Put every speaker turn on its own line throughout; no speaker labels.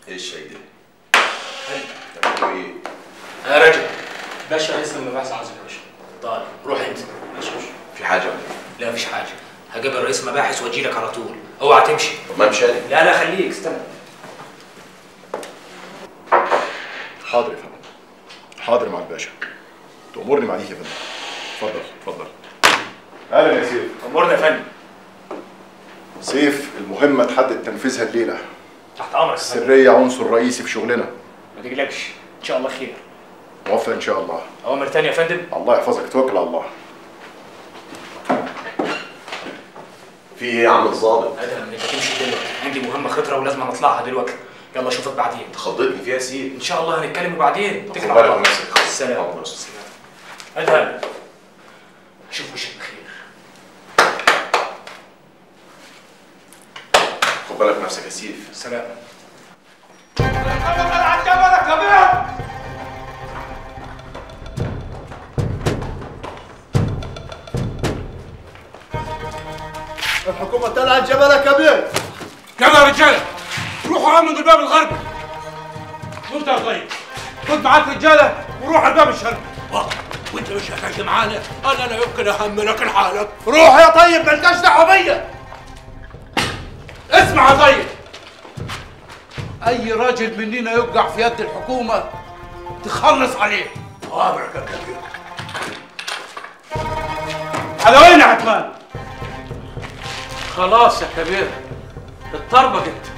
ايه الشاي ده؟
بتعملوا ايه؟
يا رجل باشا رئيس المباحث عايزك يا باشا. طيب روح انت. ماشي يا باشا.
في حاجه ولا ايه؟
لا مفيش حاجه، هجيب رئيس مباحث واجي لك على طول، اوعى تمشي.
طب ما امشي انا؟
لا لا خليك استنى.
حاضر يا فندم. حاضر مع الباشا. تأمرني معاليك يا فندم. اتفضل اتفضل. اهلا يا سيف.
امرنا يا فندم.
سيف، المهمة تحدد تنفيذها الليلة.
تحت امرك يا فندم.
السرية عنصر رئيسي في شغلنا.
ما تقلقش ان شاء الله خير.
موفق ان شاء الله.
اوامر تانية يا فندم.
الله يحفظك، توكل على الله.
في ايه يا عم الظابط؟
ادهم انت تمشي دلوقتي، عندي مهمه خطره ولازم اطلعها دلوقتي. يلا اشوفك بعدين.
انت خضتني فيها يا سيف.
ان شاء الله هنتكلم بعدين.
اتكل على الله. نفسك.
السلام. ادهم اشوف وشك بخير.
خد بالك من نفسك يا سيف.
سلام.
الحكومة طلعت جبل كبير.
يلا يا رجاله روحوا امنوا الباب الغربي. وانت يا طيب خد معاك رجاله وروح الباب الشرقي. وانت مش هتجي معانا؟ انا لا يمكن اهملك لحالك.
روح يا طيب، مالكش دعوة بيا.
اسمع يا طيب، اي راجل مننا يوقع في يد الحكومه تخلص عليه. امرك يا كبير. على وين يا عثمان؟ خلاص يا كبير اتطربقت،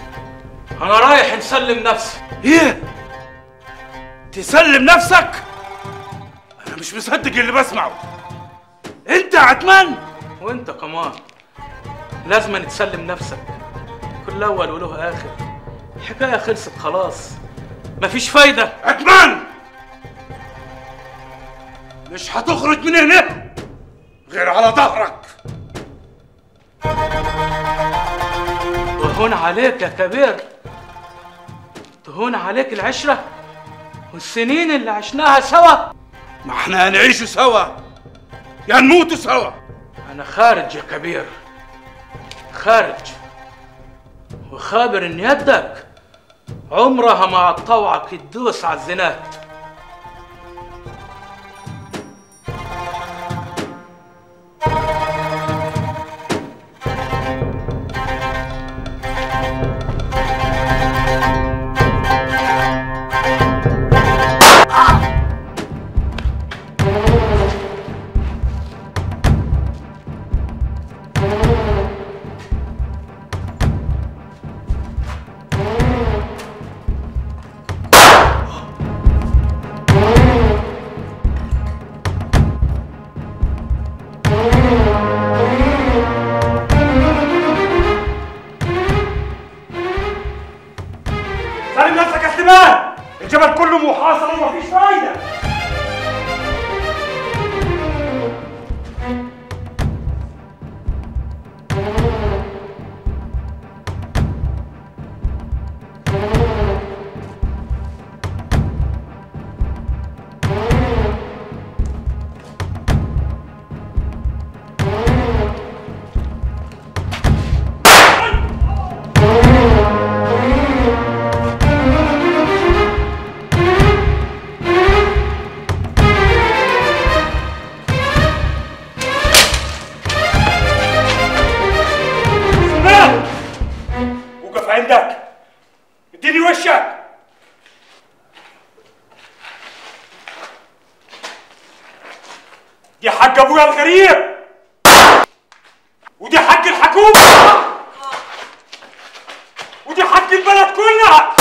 انا رايح نسلم نفسي. ايه؟ تسلم نفسك؟ انا مش مصدق اللي بسمعه. انت يا عثمان؟ وانت كمان لازم تسلم نفسك، كل اول وله اخر، الحكايه خلصت خلاص مفيش فايده. عثمان مش هتخرج من هنا غير على ظهرك. تهون عليك يا كبير، تهون عليك العشرة والسنين اللي عشناها سوا. ما احنا هنعيش سوا يا نموت سوا. انا خارج يا كبير، خارج، وخابر ان يدك عمرها ما هتطوعك تدوس على الزنات. سلم نفسك يا سليمان، الجبل كله محاصر ومفيش فايدة. وقف عندك، اديني وشك. دي حق ابويا الغريب، ودي حق الحكومة، ودي حق البلد كلها.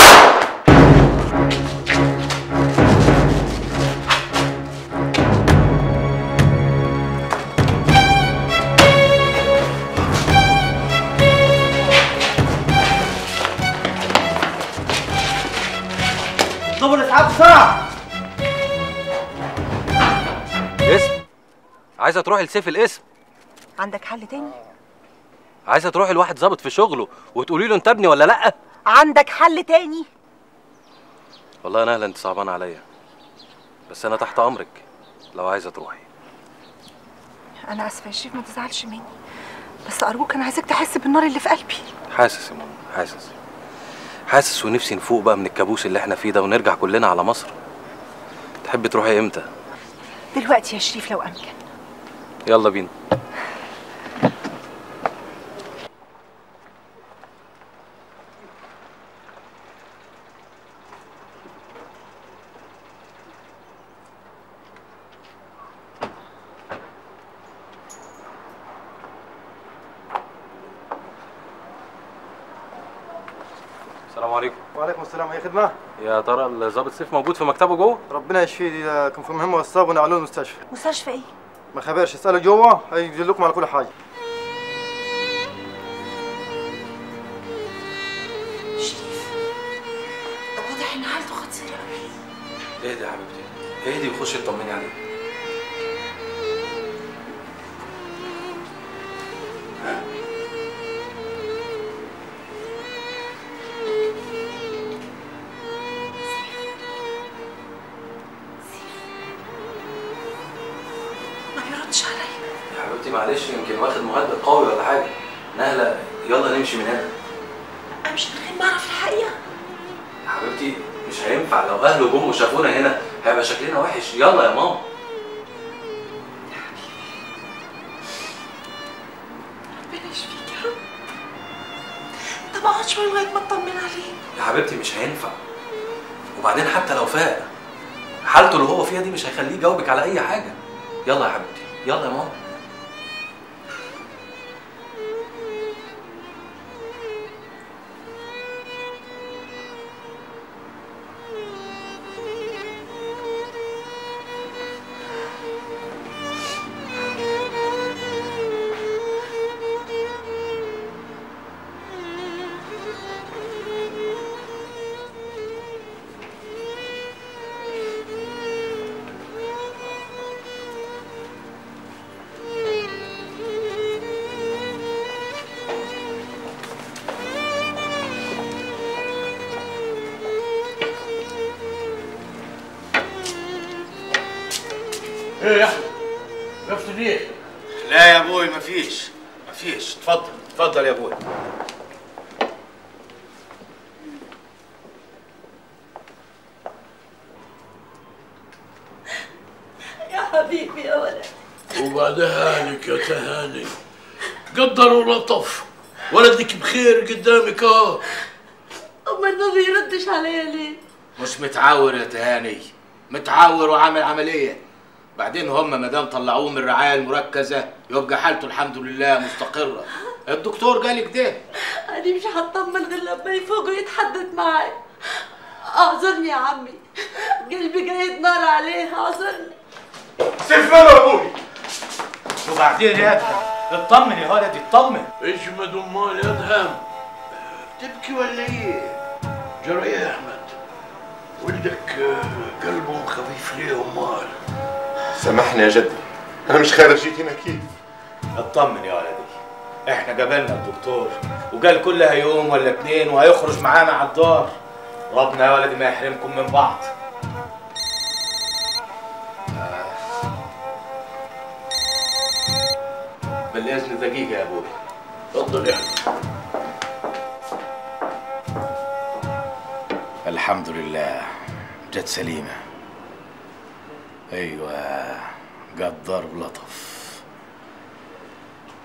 طب الاسعاف بسرعة.
اسم؟ عايزه تروحي لسيف الاسم؟
عندك حل تاني؟
عايزه تروحي لواحد ظابط في شغله وتقولي له انت ابني ولا لا؟
عندك حل تاني؟
والله يا نهله انت صعبان عليا، بس انا تحت امرك لو عايزه تروحي.
انا اسفه يا شريف، ما تزعلش مني، بس ارجوك انا عايزاك تحس بالنار اللي في قلبي.
حاسس يا ماما، حاسس حاسس ونفسي نفوق بقى من الكابوس اللي احنا فيه ده ونرجع كلنا على مصر. تحبي تروحي امتى؟
دلوقتي يا شريف لو امكن.
يلا بينا. السلام عليكم.
وعليكم السلام. اي خدمه؟
يا ترى الضابط سيف موجود في مكتبه جوه؟
ربنا يشفيه، اذا كان في مهمه وصاب ونقلوه المستشفى.
مستشفى ايه؟
ما خبرش، اساله جوه هيدلكم على كل حاجه.
شريف ده واضح ان حالته خطيره قوي.
اهدي يا حبيبتي، اهدي وخشي اطمني عليه. يا حبيبتي معلش يمكن واخد مهدد قوي ولا حاجه. نهله يلا نمشي من هنا.
امشي من غير ما اعرف الحقيقه؟
يا حبيبتي مش هينفع، لو اهله جم وشافونا هنا هيبقى شكلنا وحش. يلا يا ماما.
يا حبيبي ربنا يشفيك يا رب. طب اقعد شويه لغايه ما اطمن عليه.
يا حبيبتي مش هينفع، وبعدين حتى لو فاق حالته اللي هو فيها دي مش هيخليه يجاوبك على اي حاجه. يلا يا حبيبتي يلا يا ماما.
ايه يا احمد؟ وقفت ليه؟
لا يا ابوي مفيش. اتفضل اتفضل يا ابوي.
يا حبيبي يا ولد.
وبعدها هانك يا تهاني، قدر ولطف، ولدك بخير قدامك اهو.
امال ما بيردش عليا ليه؟
مش متعور يا تهاني، متعور وعامل عمليه. بعدين هم ما دام طلعوه من الرعايه المركزه يبقى حالته الحمد لله مستقره. الدكتور قال كده.
انا مش هطمن غير لما يفوق ويتحدث معي. اعذرني يا عمي، قلبي جاي نار عليه، اعذرني.
سيف ماله يا ابوي؟ وبعدين يا ادهم اطمن يا ولدي اطمن.
اجمد امال يا ادهم، تبكي ولا ايه؟ جرى ايه يا احمد؟ ولدك قلبه خفيف ليه امال؟
سامحني يا جدي، انا مش خارج جيت هنا كيف.
اطمن يا ولدي، احنا قابلنا الدكتور وقال كلها يوم ولا اتنين وهيخرج معانا على الدار. ربنا يا ولدي ما يحرمكم من بعض. بالاذن دقيقه يا ابوي.
اتفضل يا احمد.
الحمد لله جت سليمه. ايوه قدر ولطف.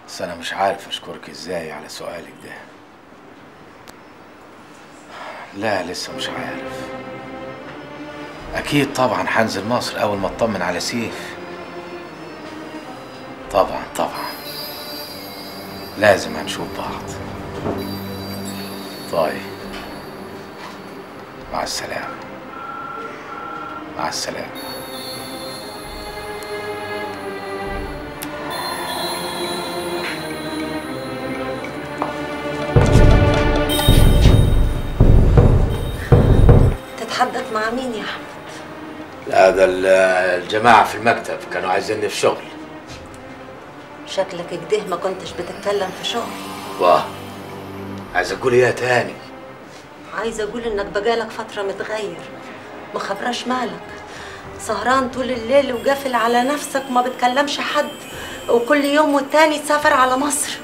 بس انا مش عارف اشكرك ازاي على سؤالك ده. لا لسه مش عارف. اكيد طبعا هنزل مصر اول ما اطمن على سيف. طبعا طبعا لازم هنشوف بعض. طيب مع السلامة. مع السلامة.
تتحدث مع مين يا احمد؟
لا ده الجماعة في المكتب كانوا عايزيني في شغل.
شكلك كده ما كنتش بتتكلم في شغل.
واه عايز اقول ايه تاني؟
عايزه اقول انك بقالك فتره متغير، ما خبراش مالك، سهران طول الليل وقافل على نفسك ما بتكلمش حد، وكل يوم والتاني تسافر على مصر.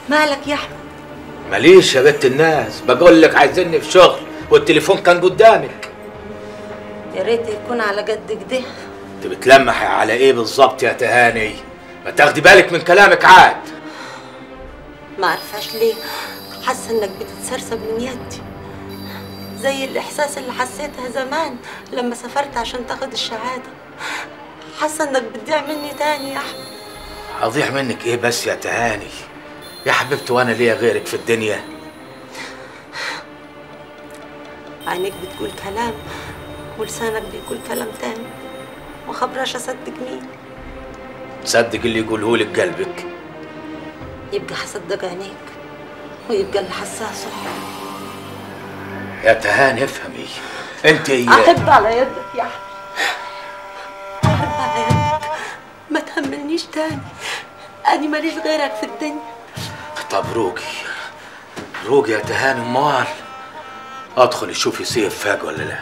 مالك يا احمد؟
ماليش يا بنت الناس، بقول لك عايزيني في شغل والتليفون كان قدامك.
يا ريت يكون على قد كده.
انت بتلمحي على ايه بالظبط يا تهاني؟ ما تاخدي بالك من كلامك عاد.
ما عرفاش ليه حاسه انك بتتسرسب من يدي، زي الاحساس اللي حسيتها زمان لما سافرت عشان تاخد الشهاده. حاسه انك بتضيع مني تاني يا احمد.
هضيع منك ايه بس يا تهاني يا حبيبتي، وانا ليا غيرك في الدنيا؟
عينيك بتقول كلام ولسانك بيقول كلام تاني، وخبراش اصدق مين.
صدق اللي يقولهولك قلبك.
يبقى هصدق عينيك ويبقى اللي حساه صح.
يا تهاني افهمي انت
احب على يدك يا احمد، احب على يدك، ما تهملنيش تاني، انا ماليش غيرك في الدنيا.
طب روقي يا تهاني، امال ادخلي شوفي سيف فاق ولا لا؟